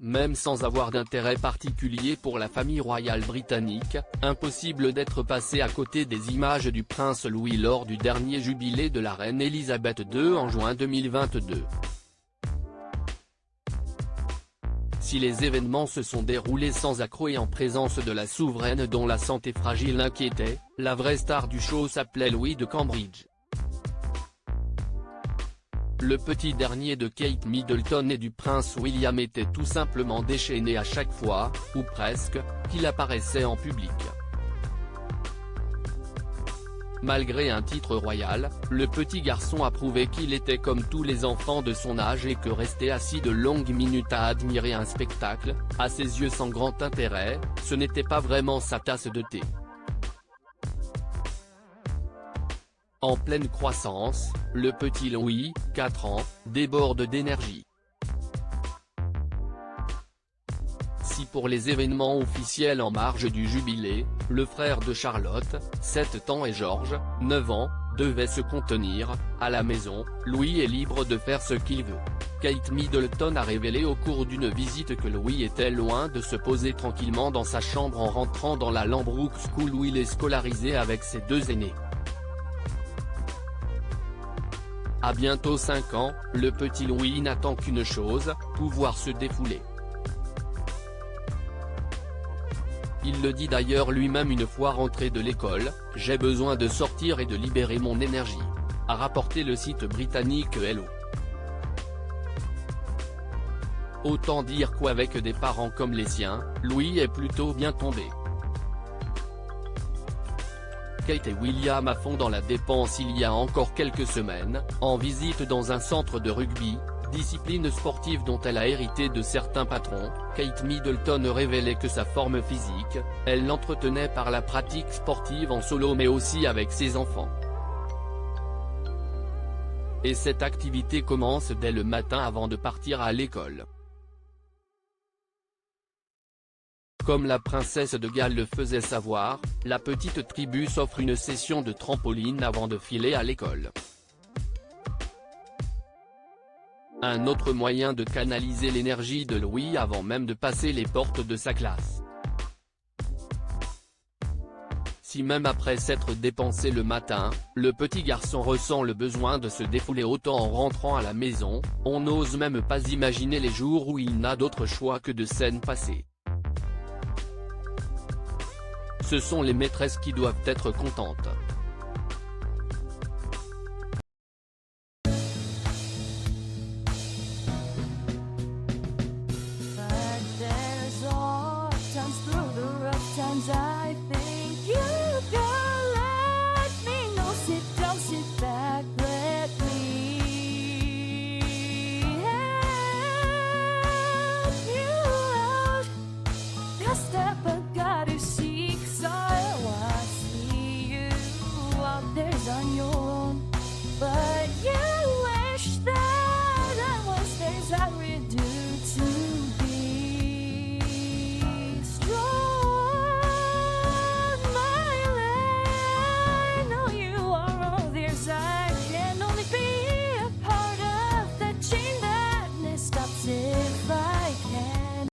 Même sans avoir d'intérêt particulier pour la famille royale britannique, impossible d'être passé à côté des images du prince Louis lors du dernier jubilé de la reine Elisabeth II en juin 2022. Si les événements se sont déroulés sans accroc et en présence de la souveraine dont la santé fragile l'inquiétait, la vraie star du show s'appelait Louis de Cambridge. Le petit dernier de Kate Middleton et du prince William était tout simplement déchaîné à chaque fois, ou presque, qu'il apparaissait en public. Malgré un titre royal, le petit garçon a prouvé qu'il était comme tous les enfants de son âge et que rester assis de longues minutes à admirer un spectacle, à ses yeux sans grand intérêt, ce n'était pas vraiment sa tasse de thé. En pleine croissance, le petit Louis, 4 ans, déborde d'énergie. Si pour les événements officiels en marge du jubilé, le frère de Charlotte, 7 ans et George, 9 ans, devait se contenir, à la maison, Louis est libre de faire ce qu'il veut. Kate Middleton a révélé au cours d'une visite que Louis était loin de se poser tranquillement dans sa chambre en rentrant dans la Lambrook School où il est scolarisé avec ses 2 aînés. À bientôt 5 ans, le petit Louis n'attend qu'une chose, pouvoir se défouler. Il le dit d'ailleurs lui-même une fois rentré de l'école, « J'ai besoin de sortir et de libérer mon énergie », a rapporté le site britannique Hello. Autant dire qu'avec des parents comme les siens, Louis est plutôt bien tombé. Kate et William à fond dans la dépense il y a encore quelques semaines, en visite dans un centre de rugby, discipline sportive dont elle a hérité de certains patrons. Kate Middleton révélait que sa forme physique, elle l'entretenait par la pratique sportive en solo mais aussi avec ses enfants. Et cette activité commence dès le matin avant de partir à l'école. Comme la princesse de Galles le faisait savoir, la petite tribu s'offre une session de trampoline avant de filer à l'école. Un autre moyen de canaliser l'énergie de Louis avant même de passer les portes de sa classe. Si même après s'être dépensé le matin, le petit garçon ressent le besoin de se défouler autant en rentrant à la maison, on n'ose même pas imaginer les jours où il n'a d'autre choix que de scènes passées. Ce sont les maîtresses qui doivent être contentes.